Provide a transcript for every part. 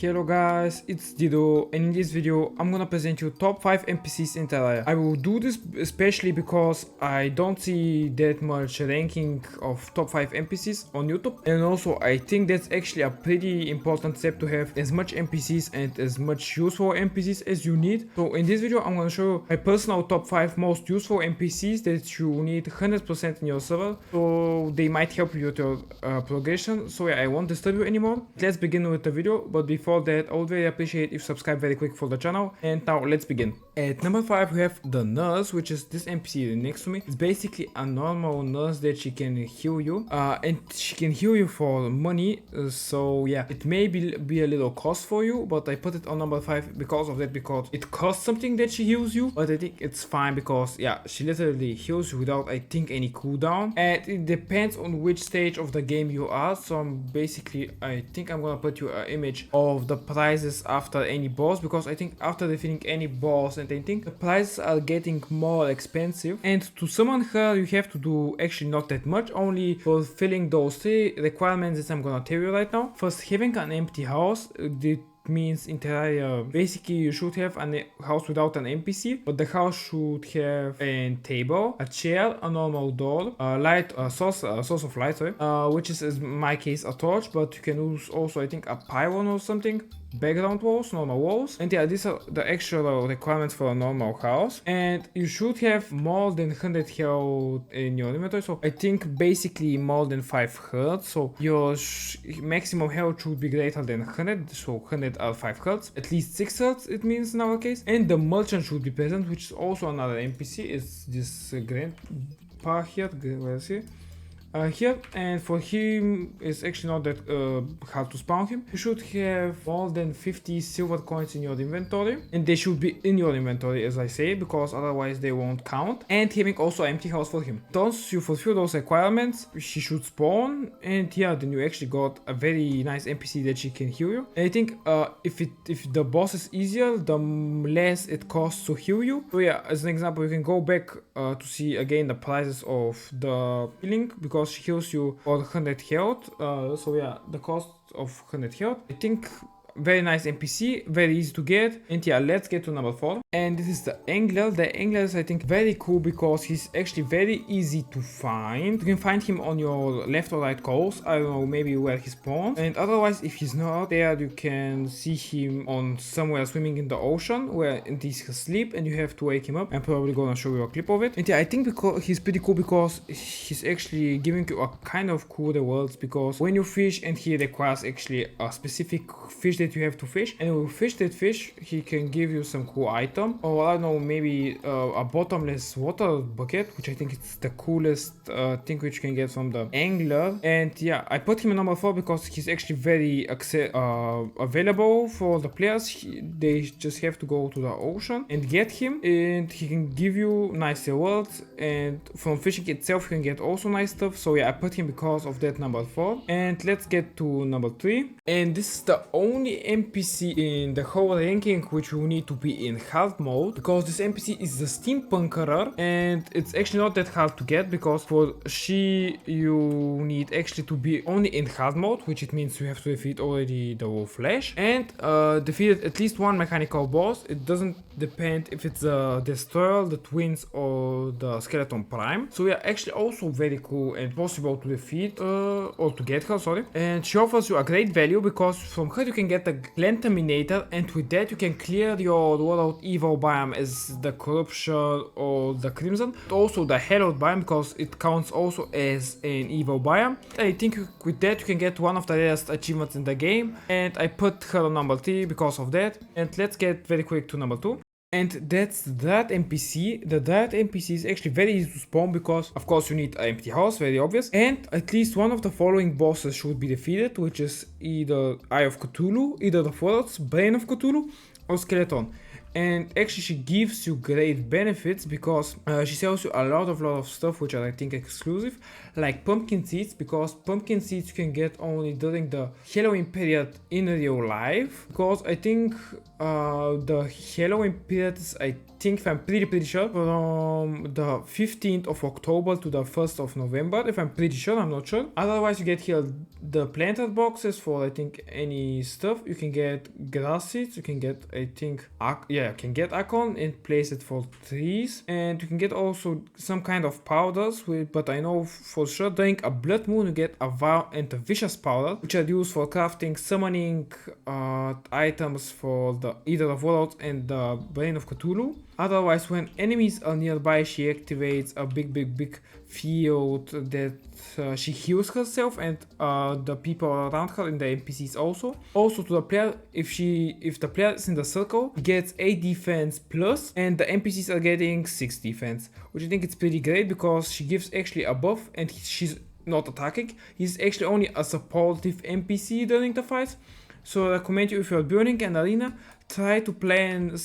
Hello guys, it's Dido, and in this video I'm gonna present you top 5 NPCs in Terraria. I will do this especially because I don't see that much ranking of top 5 NPCs on YouTube, and also I think that's actually a pretty important step to have as much NPCs and as much useful NPCs as you need. So in this video I'm gonna show you my personal top 5 most useful NPCs that you need 100% in your server, so they might help you with your progression. So yeah, I won't disturb you anymore. Let's begin with the video, but before that I would very appreciate if you subscribe very quick for the channel. And now let's begin. At number 5 we have the nurse, which is this NPC next to me. It's basically a normal nurse that she can heal you, and she can heal you for money, so yeah, it may be a little cost for you, but I put it on number 5 because of that, because it costs something that she heals you, but I think it's fine because yeah, she literally heals you without I think any cooldown, and it depends on which stage of the game you are. So I think I'm gonna put you an image of the prizes after any boss, because I think after defeating any boss and I think the prizes are getting more expensive, and to summon her you have to do actually not that much, only fulfilling those 3 requirements that I'm gonna tell you right now. First, having an empty house. Means in Terraria basically you should have a house without an NPC, but the house should have a table, a chair, a normal door, a source of light, sorry, which is in my case a torch, but you can use also I think a pylon or something, background walls, normal walls, and yeah, these are the actual requirements for a normal house. And you should have more than 100 health in your inventory, so I think basically more than 5 hearts, so your maximum health should be greater than 100, so 100 are 5 hearts, at least 6 hearts it means in our case. And the merchant should be present, which is also another NPC. It's this grandpa here, where is he? Here, and for him it's actually not that hard to spawn him. You should have more than 50 silver coins in your inventory, and they should be in your inventory as I say, because otherwise they won't count. And having also an empty house for him. Once you fulfill those requirements, she should spawn, and yeah, then you actually got a very nice NPC that she can heal you. And I think if the boss is easier, the less it costs to heal you. So yeah, as an example, you can go back to see again the prices of the healing, because she heals you for 100 health. So yeah, the cost of 100 health, I think very nice NPC, very easy to get. And yeah, let's get to number 4, and this is the angler. The angler is I think very cool because he's actually very easy to find. You can find him on your left or right coast, I don't know, maybe where he spawns, and otherwise if he's not there you can see him on somewhere swimming in the ocean where he's asleep, and you have to wake him up. I'm probably gonna show you a clip of it. And yeah, I think because he's pretty cool because he's actually giving you a kind of cool rewards, because when you fish, and he requires actually a specific fish that you have to fish, and when you fish that fish he can give you some cool item, or I don't know, maybe a bottomless water bucket, which I think it's the coolest thing which you can get from the angler. And yeah, I put him in number 4 because he's actually very available for the players. They just have to go to the ocean and get him, and he can give you nice rewards, and from fishing itself you can get also nice stuff. So yeah, I put him because of that, number 4. And let's get to number 3, and this is the only NPC in the whole ranking which will need to be in hard mode, because this NPC is the Steampunker, and it's actually not that hard to get, because for you need actually to be only in hard mode, which it means you have to defeat already the wolf flesh and defeated at least 1 mechanical boss. It doesn't depend if it's the destroyer, the twins, or the skeleton prime. So yeah, actually also very cool and possible to defeat or to get her, sorry. And she offers you a great value, because from her you can get the Glanterminator, and with that you can clear your world evil biome as the corruption or the crimson, but also the hallowed biome, because it counts also as an evil biome. I think with that you can get one of the rarest achievements in the game, and I put her on number 3 because of that. And let's get very quick to number 2. And that's that NPC. That NPC is actually very easy to spawn, because of course you need an empty house, very obvious, and at least one of the following bosses should be defeated, which is either Eye of Cthulhu, either the Forest, Brain of Cthulhu, or Skeleton. and actually she gives you great benefits because she sells you a lot of stuff which are I think exclusive, like pumpkin seeds, because pumpkin seeds you can get only during the Halloween period in real life, because I think the Halloween period is, I think, if I'm pretty sure, from the 15th of October to the 1st of November, if I'm pretty sure, I'm not sure. Otherwise you get here the planted boxes for I think any stuff. You can get grass seeds, you can get I think you can get acorn and place it for trees, and you can get also some kind of powders but I know for sure during a blood moon you get a vow and a vicious powder, which are used for crafting summoning items for the either of worlds and the brain of Cthulhu. Otherwise, when enemies are nearby, she activates a big field that she heals herself and the people around her and the NPCs also. Also to the player, if the player is in the circle, gets 8 defense plus, and the NPCs are getting 6 defense, which I think it's pretty great because she gives actually a buff and she's not attacking. He's actually only a supportive NPC during the fights. So I recommend you, if you're burning an arena, try to plan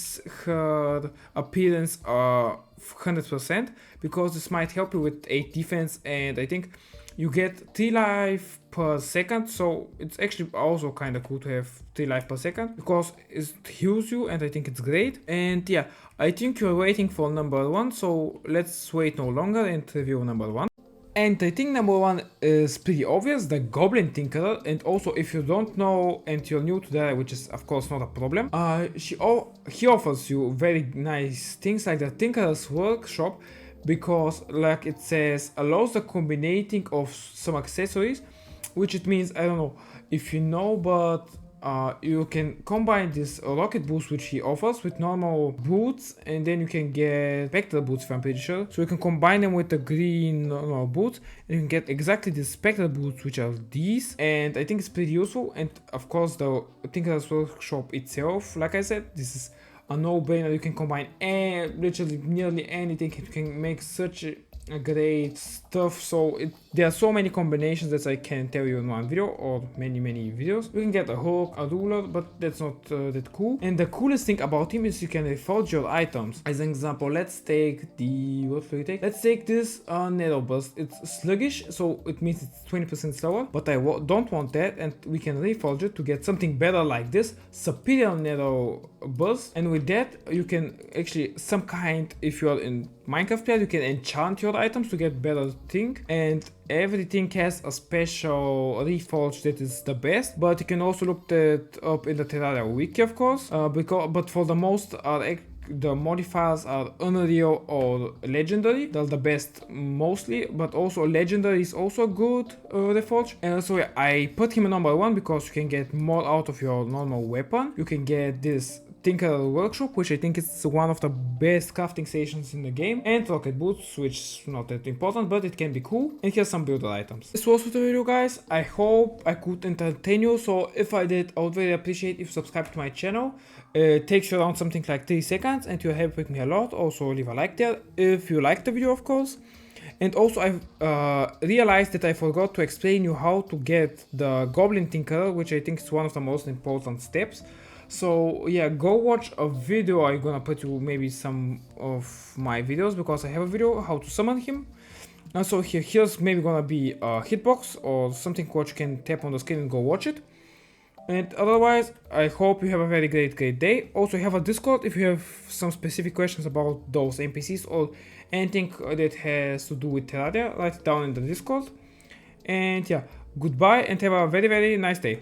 her appearance 100% because this might help you with 8 defense, and I think you get 3 life per second, so it's actually also kind of cool to have 3 life per second because it heals you, and I think it's great. And yeah, I think you're waiting for number 1, so let's wait no longer and review number 1. And I think number 1 is pretty obvious, the Goblin Tinkerer. And also, if you don't know and you're new to that, which is of course not a problem, he offers you very nice things like the Tinkerer's Workshop, because like it says, allows the combining of some accessories, which it means, I don't know if you know, but you can combine this rocket boots which he offers with normal boots, and then you can get spectral boots, if I'm pretty sure. So you can combine them with the green normal boots and you can get exactly the spectral boots, which are these, and I think it's pretty useful. And of course the Tinkerer's Workshop itself, like I said, this is a no-brainer. You can combine literally nearly anything. You can make such a great stuff. So there are so many combinations that I can tell you in one video or many videos. You can get a hook, a ruler, but that's not that cool. And the coolest thing about him is you can reforge your items. As an example, let's take let's take this Nether Burst. It's sluggish, so it means it's 20% slower, but I don't want that, and we can reforge it to get something better like this Superior Nether Burst. And with that you can actually if you are in Minecraft player, you can enchant your items to get better thing, and everything has a special reforge that is the best. But you can also look that up in the Terraria wiki, of course, but for the most the modifiers are unreal or legendary. They're the best mostly, but also legendary is also good reforge. And so yeah, I put him at number 1 because you can get more out of your normal weapon. You can get this Tinkerer's Workshop, which I think is one of the best crafting stations in the game, and rocket boots, which is not that important, but it can be cool. And here's some builder items. This was the video, guys. I hope I could entertain you, so if I did, I would very appreciate if you subscribe to my channel. It takes you around something like 3 seconds and you're helping me a lot. Also leave a like there if you liked the video, of course. And also I realized that I forgot to explain you how to get the Goblin Tinkerer, which I think is one of the most important steps. So yeah, go watch a video. I'm gonna put you maybe some of my videos, because I have a video how to summon him. And so here's maybe gonna be a hitbox or something which you can tap on the screen and go watch it. And otherwise, I hope you have a very great day. Also, have a Discord if you have some specific questions about those NPCs or anything that has to do with Terraria. Write it down in the Discord. And yeah, goodbye and have a very nice day.